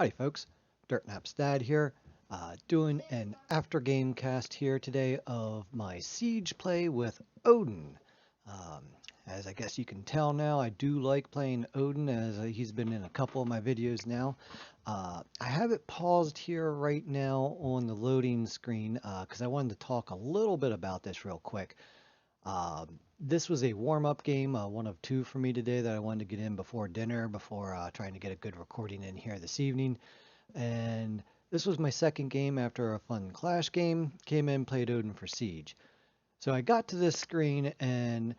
Howdy folks, Dirtnap's dad here, doing an after game cast here today of my Siege play with Odin. Um, as I guess you can tell now, I do like playing Odin as he's been in a couple of my videos now. I have it paused here right now on the loading screen because I wanted to talk a little bit about this real quick. This was a warm-up game, one of two for me today that I wanted to get in before dinner, before trying to get a good recording in here this evening. And this was my second game after a fun Clash game. Came in, played Odin for Siege. So I got to this screen, and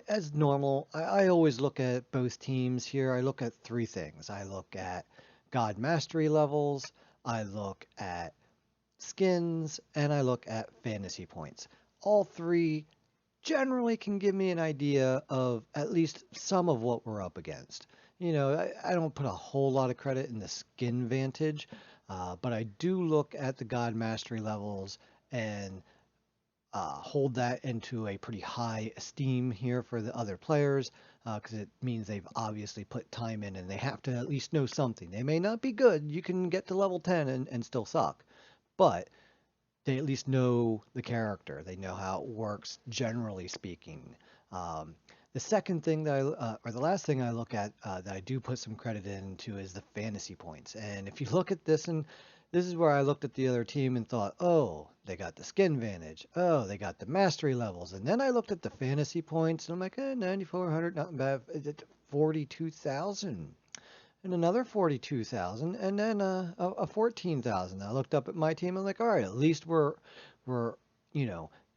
as normal, I always look at both teams here. I look at three things. I look at God Mastery levels, I look at skins, and I look at fantasy points. All three generally can give me an idea of at least some of what we're up against. You know, I don't put a whole lot of credit in the skin vantage, but I do look at the God Mastery levels and hold that into a pretty high esteem here for the other players, because it means they've obviously put time in and they have to at least know something. They may not be good. You can get to level 10 and still suck, but they at least know the character. They know how it works, generally speaking. The second thing that or the last thing I look at that I do put some credit into is the fantasy points. And if you look at this, and this is where I looked at the other team and thought, oh, they got the skin vantage. Oh, they got the mastery levels. And then I looked at the fantasy points, and I'm like, 9,400, not bad. 42,000. And another 42,000, and then a 14,000. I looked up at my team and like, all right, at least we're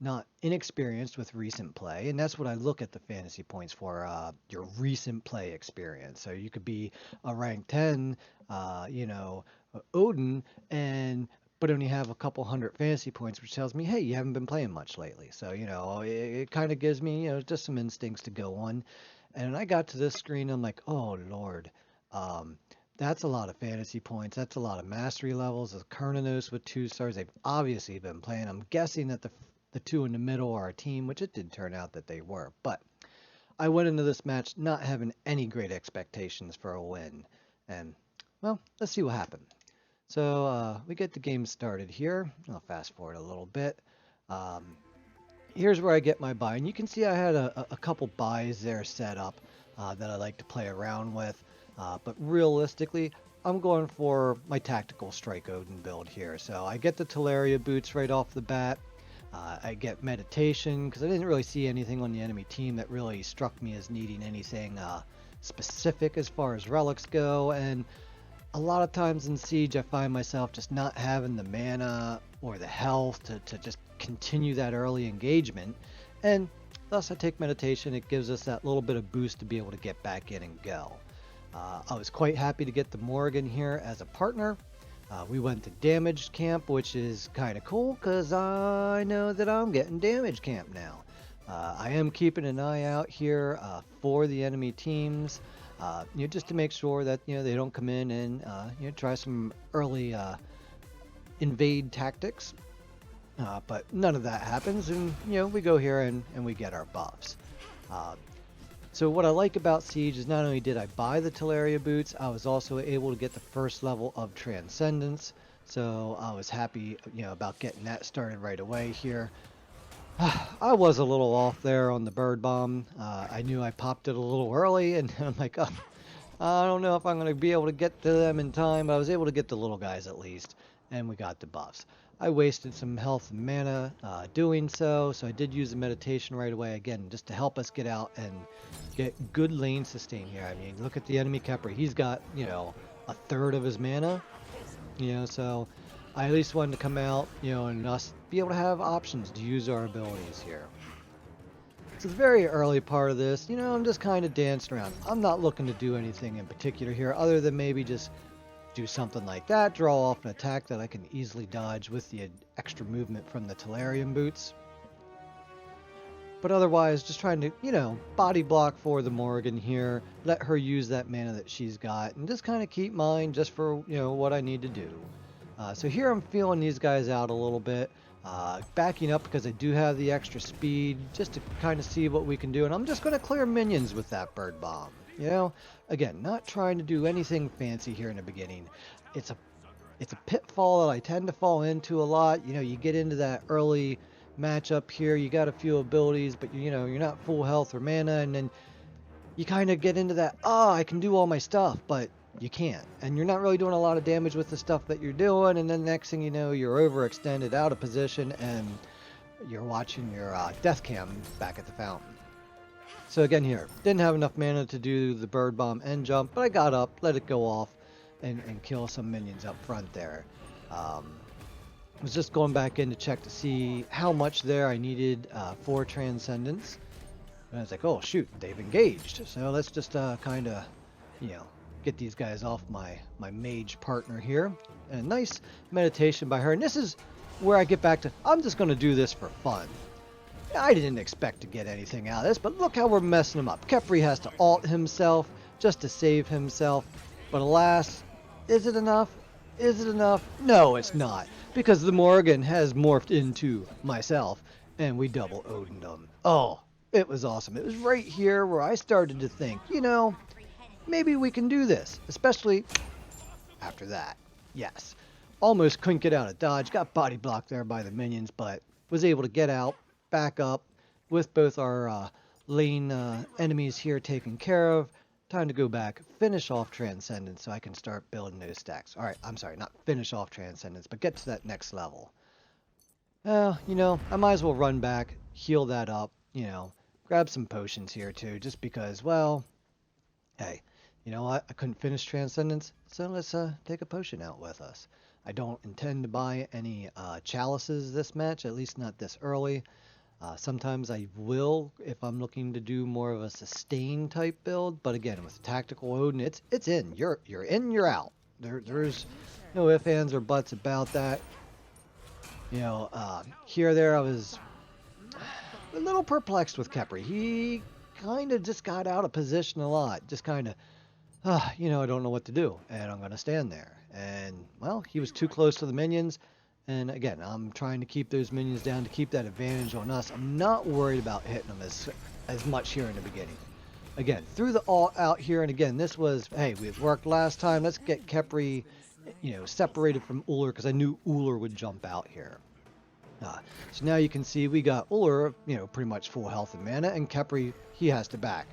not inexperienced with recent play, and that's what I look at the fantasy points for, your recent play experience. So you could be a rank 10, Odin, and but only have a couple hundred fantasy points, which tells me, hey, you haven't been playing much lately. So it kind of gives me just some instincts to go on. And I got to this screen, I'm like, oh Lord. That's a lot of fantasy points. That's a lot of mastery levels. The Kernanos with 2 stars. They've obviously been playing. I'm guessing that the two in the middle are a team, which it did turn out that they were. But I went into this match not having any great expectations for a win. And, well, let's see what happened. So we get the game started here. I'll fast forward a little bit. Here's where I get my buy. And you can see I had a couple buys there set up that I like to play around with. But realistically, I'm going for my Tactical Strike Odin build here. So I get the Talaria boots right off the bat. I get meditation because I didn't really see anything on the enemy team that really struck me as needing anything specific as far as relics go. And a lot of times in Siege, I find myself just not having the mana or the health to just continue that early engagement. And thus I take meditation. It gives us that little bit of boost to be able to get back in and go. I was quite happy to get the Morgan here as a partner. We went to damage camp, which is kind of cool because I know that I'm getting damage camp now. I am keeping an eye out here for the enemy teams, just to make sure that they don't come in and try some early invade tactics. But none of that happens, and we go here and we get our buffs. So what I like about Siege is not only did I buy the Talaria boots, I was also able to get the first level of Transcendence. So I was happy, about getting that started right away here. I was a little off there on the bird bomb. I knew I popped it a little early, and I'm like, oh, I don't know if I'm going to be able to get to them in time, but I was able to get the little guys at least, and we got the buffs. I wasted some health and mana doing so I did use the meditation right away, again, just to help us get out and get good lane sustain here. I mean, look at the enemy Kepler. He's got, a third of his mana, so I at least wanted to come out, and us be able to have options to use our abilities here. So the very early part of this, I'm just kind of dancing around. I'm not looking to do anything in particular here other than maybe just do something like that, draw off an attack that I can easily dodge with the extra movement from the Talarian boots. But otherwise, just trying to, body block for the Morgan here, let her use that mana that she's got, and just kind of keep mine just for, what I need to do. So here I'm feeling these guys out a little bit, backing up because I do have the extra speed, just to kind of see what we can do. And I'm just going to clear minions with that bird bomb. You know, again, not trying to do anything fancy here in the beginning. It's a it's a pitfall that I tend to fall into a lot. You know, you get into that early matchup here, you got a few abilities, but you know, you're not full health or mana, and then you kind of get into that, oh, I can do all my stuff, but you can't. And you're not really doing a lot of damage with the stuff that you're doing, and then next thing you know, you're overextended out of position, and you're watching your death cam back at the fountain. So again here, didn't have enough mana to do the bird bomb and jump, but I got up, let it go off, and kill some minions up front there. Was just going back in to check to see how much there I needed for Transcendence. And I was like, oh shoot, they've engaged. So let's just kind of, you know, get these guys off my mage partner here. And a nice meditation by her. And this is where I get back to, I'm just going to do this for fun. I didn't expect to get anything out of this, but look how we're messing him up. Kefri has to ult himself just to save himself. But alas, is it enough? Is it enough? No, it's not. Because the Morgan has morphed into myself, and we double Odin them. Oh, it was awesome. It was right here where I started to think, you know, maybe we can do this. Especially after that. Yes. Almost couldn't get out of dodge. Got body blocked there by the minions, but was able to get out, back up, with both our lane enemies here taken care of. Time to go back, finish off Transcendence so I can start building those stacks. Alright, I'm sorry, not finish off Transcendence, but get to that next level. You know, I might as well run back, heal that up, you know, grab some potions here too, just because, well, hey, you know what? I couldn't finish Transcendence, so let's take a potion out with us. I don't intend to buy any chalices this match, at least not this early. Sometimes I will if I'm looking to do more of a sustain type build, but again with Tactical Odin, it's in. You're in, you're out. There's no ifs, ands, or buts about that. You know, here or there I was a little perplexed with Kefri. He kind of just got out of position a lot. Just kind of, you know, I don't know what to do, and I'm gonna stand there. And well, he was too close to the minions. And again, I'm trying to keep those minions down to keep that advantage on us. I'm not worried about hitting them as much here in the beginning. Again, threw the ult out here, and again, this was, hey, we worked last time. Let's get Kefri, you know, separated from Ullr because I knew Ullr would jump out here. So now you can see we got Ullr, you know, pretty much full health and mana, and Kefri, he has to back.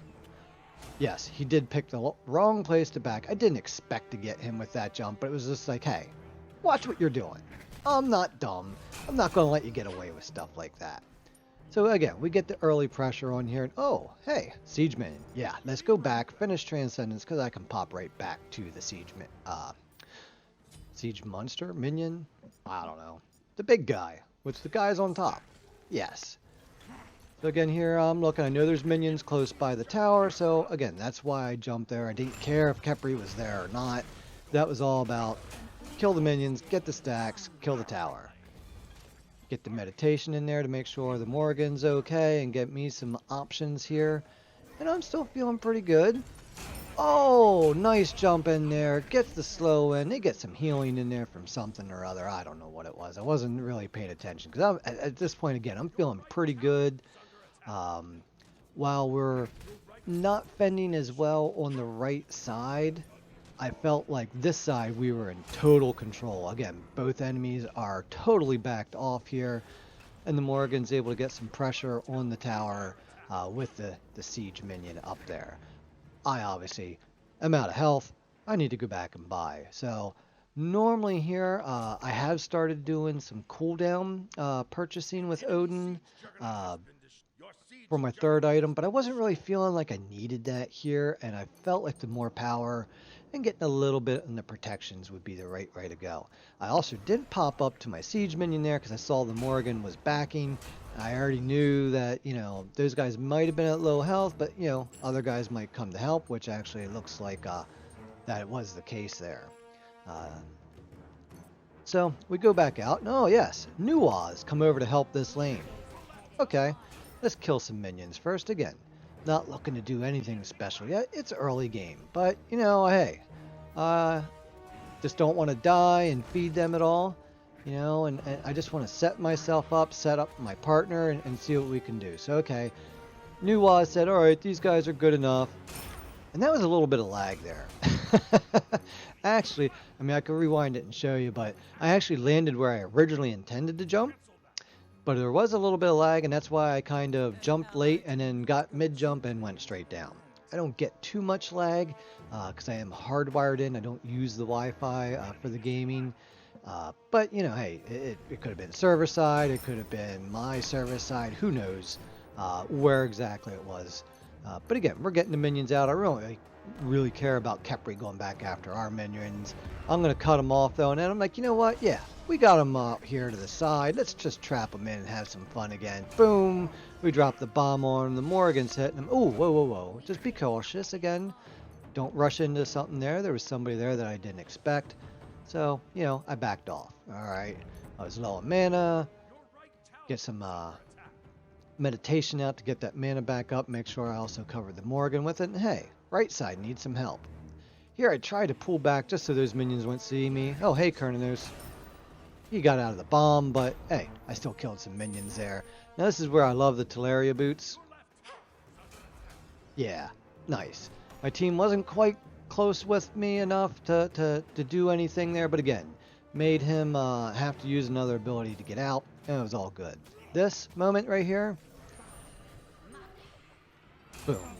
Yes, he did pick the wrong place to back. I didn't expect to get him with that jump, but it was just like, hey, watch what you're doing. I'm not dumb. I'm not going to let you get away with stuff like that. So again, we get the early pressure on here. And oh, hey, Siege Minion. Yeah, let's go back, finish Transcendence, because I can pop right back to the Siege Monster? Minion? I don't know. The big guy, which the guy's on top. Yes. So again, here I'm looking. I know there's minions close by the tower. So again, that's why I jumped there. I didn't care if Kefri was there or not. That was all about kill the minions, get the stacks, kill the tower. Get the meditation in there to make sure the Morgan's okay and get me some options here. And I'm still feeling pretty good. Oh, nice jump in there. Gets the slow in. They get some healing in there from something or other. I don't know what it was. I wasn't really paying attention because at this point, again, I'm feeling pretty good. While we're not fending as well on the right side, I felt like this side we were in total control. Again, both enemies are totally backed off here, and the Morgan's able to get some pressure on the tower with the siege minion up there. I obviously am out of health. I need to go back and buy. So normally here I have started doing some cooldown purchasing with Odin for my third item, but I wasn't really feeling like I needed that here, and I felt like the more power and getting a little bit in the protections would be the right way to go. I also did pop up to my siege minion there because I saw the Morgan was backing. I already knew that, you know, those guys might have been at low health, but, you know, other guys might come to help, which actually looks like that it was the case there. So we go back out, and oh yes, Nuaz come over to help this lane. Okay, let's kill some minions first. Again, not looking to do anything special yet. It's early game, but you know, hey, just don't want to die and feed them at all, you know, and I just want to set myself up, set up my partner, and see what we can do. So okay, Nuwa said, all right, these guys are good enough. And that was a little bit of lag there. Actually, I mean, I could rewind it and show you, but I actually landed where I originally intended to jump. But there was a little bit of lag, and that's why I kind of jumped late and then got mid-jump and went straight down. I don't get too much lag because I am hardwired in. I don't use the Wi-Fi for the gaming. But, you know, hey, it could have been server side. It could have been my server side. Who knows where exactly it was. But again, we're getting the minions out. I really care about Kepri going back after our minions. I'm going to cut them off, though. And then I'm like, you know what? Yeah, we got them up here to the side. Let's just trap them in and have some fun again. Boom. We drop the bomb on them. The Morgan's hitting them. Oh, whoa, whoa, whoa. Just be cautious again. Don't rush into something there. There was somebody there that I didn't expect. So, you know, I backed off. All right. I was low on mana. Get some meditation out to get that mana back up. Make sure I also covered the Morgan with it. And hey, right side needs some help. Here I tried to pull back just so those minions wouldn't see me. Oh, hey, Kernanos. He got out of the bomb, but hey, I still killed some minions there. Now this is where I love the Teleria boots. Yeah, nice. My team wasn't quite close with me enough to do anything there, but again, made him have to use another ability to get out, and it was all good. This moment right here, boom,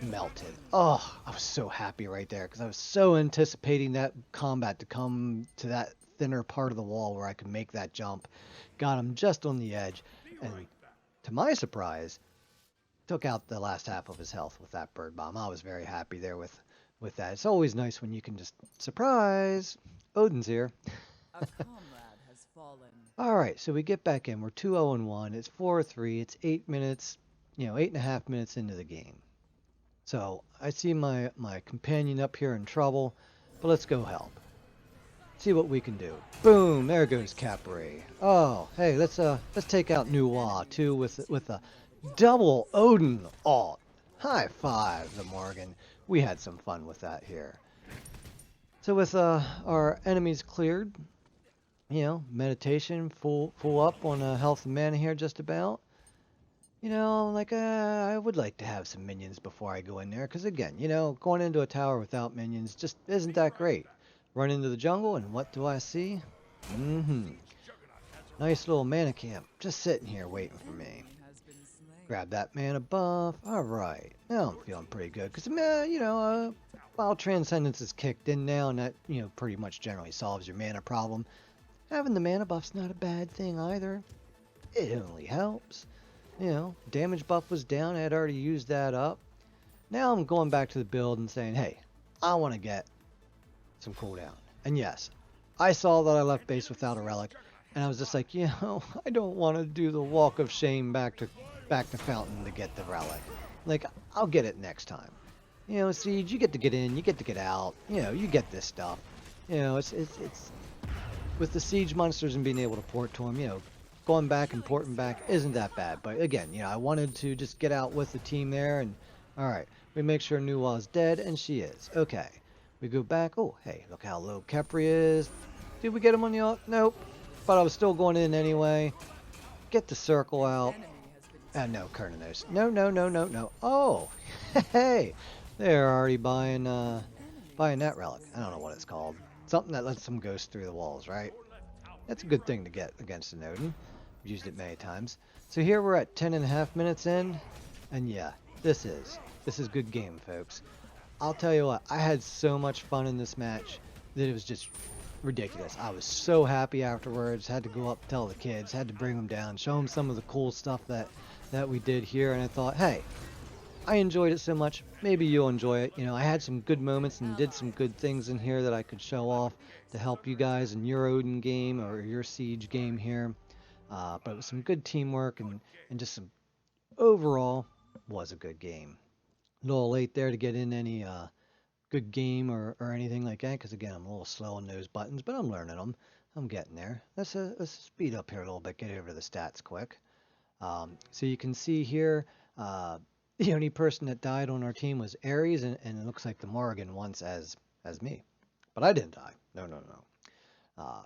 melted. Oh, I was so happy right there because I was so anticipating that combat to come to that thinner part of the wall where I could make that jump. Got him just on the edge, and to my surprise, took out the last half of his health with that bird bomb. I was very happy there with that. It's always nice when you can just surprise. Odin's here. A comrade has fallen. All right, so we get back in. We're 2-0-1. It's 4-3. It's 8 minutes, you know, 8.5 minutes into the game. So I see my companion up here in trouble, but let's go help. See what we can do. Boom! There goes Capri. Oh, hey, let's take out Nuwa too with a double Odin alt. High five, the Morgan. We had some fun with that here. So with our enemies cleared, you know, meditation, full up on health and mana here just about. You know, like I would like to have some minions before I go in there, because again, you know, going into a tower without minions just isn't that great. Run into the jungle, and what do I see? Nice little mana camp, just sitting here waiting for me. Grab that mana buff. All right, now I'm feeling pretty good, because you know, while Transcendence is kicked in now, and that, you know, pretty much generally solves your mana problem. Having the mana buff's not a bad thing either. It only helps. You know, damage buff was down. I had already used that up. Now I'm going back to the build and saying, hey, I want to get some cooldown. And yes, I saw that I left base without a relic, and I was just like, you know, I don't want to do the walk of shame back to Fountain to get the relic. Like, I'll get it next time. You know, Siege, you get to get in, you get to get out. You know, you get this stuff. You know, it's with the Siege monsters and being able to port to them, you know, going back and porting back isn't that bad. But again, you know, I wanted to just get out with the team there, and all right, we make sure Nuwa's dead, and she is. Okay, we go back. Oh, hey, look how low Kepri is. Did we get him on the alt? Nope. But I was still going in anyway. Get the circle out. No, Kernanos. No, no, no, no, no. Oh, hey, they're already buying that relic. I don't know what it's called. Something that lets them ghost through the walls, right? That's a good thing to get against an Odin. I've used it many times. So here we're at 10.5 minutes in, and yeah, this is good game, folks. I'll tell you what, I had so much fun in this match that it was just ridiculous. I was so happy afterwards. Had to go up, tell the kids, had to bring them down, show them some of the cool stuff that we did here, and I thought, hey, I enjoyed it so much, maybe you'll enjoy it. You know, I had some good moments and did some good things in here that I could show off to help you guys in your Odin game or your Siege game here. But it was some good teamwork and just some overall was a good game. A little late there to get in any good game or anything like that, because again, I'm a little slow on those buttons, but I'm learning them. I'm getting there. Let's speed up here a little bit, get over the stats quick. So you can see here, the only person that died on our team was Ares, and it looks like the Morrigan once as me. But I didn't die. No, no, no.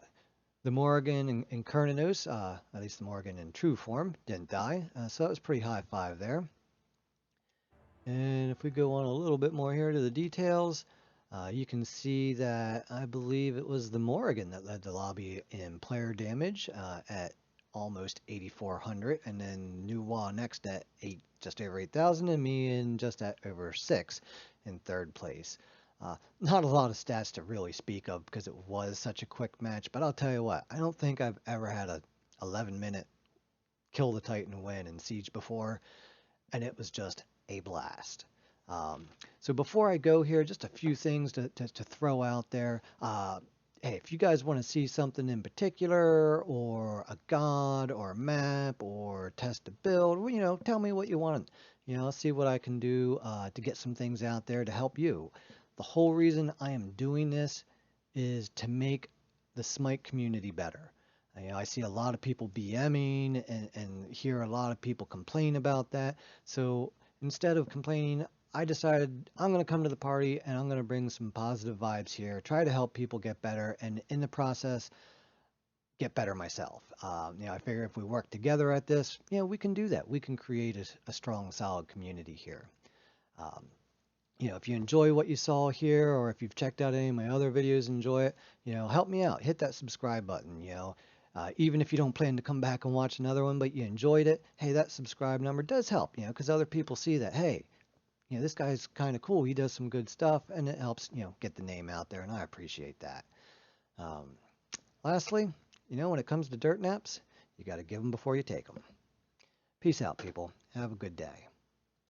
The Morrigan and Kernanos, at least the Morrigan in true form, didn't die. So that was pretty high five there. And if we go on a little bit more here to the details, you can see that I believe it was the Morrigan that led the lobby in player damage at almost 8,400, and then New Wah next at just over 8,000, and me in just at over 6 in third place. Not a lot of stats to really speak of because it was such a quick match, but I'll tell you what, I don't think I've ever had a 11-minute kill the Titan win in Siege before, and it was just a blast. Um, so before I go here, just a few things to throw out there. Hey, if you guys want to see something in particular, or a god, or a map, or test a build, well, tell me what you want. I'll see what I can do to get some things out there to help you. The whole reason I am doing this is to make the Smite community better. I see a lot of people BMing and hear a lot of people complain about that. So instead of complaining, I decided I'm going to come to the party and I'm going to bring some positive vibes here, try to help people get better, and in the process, get better myself. I figure if we work together at this, we can do that. We can create a strong, solid community here. Um, if you enjoy what you saw here, or if you've checked out any of my other videos and enjoy it, help me out. Hit that subscribe button, even if you don't plan to come back and watch another one, but you enjoyed it, hey, that subscribe number does help, because other people see that, hey, this guy's kind of cool. He does some good stuff, and it helps, get the name out there, and I appreciate that. Um, Lastly, when it comes to dirt naps, you got to give them before you take them. Peace out, people. Have a good day.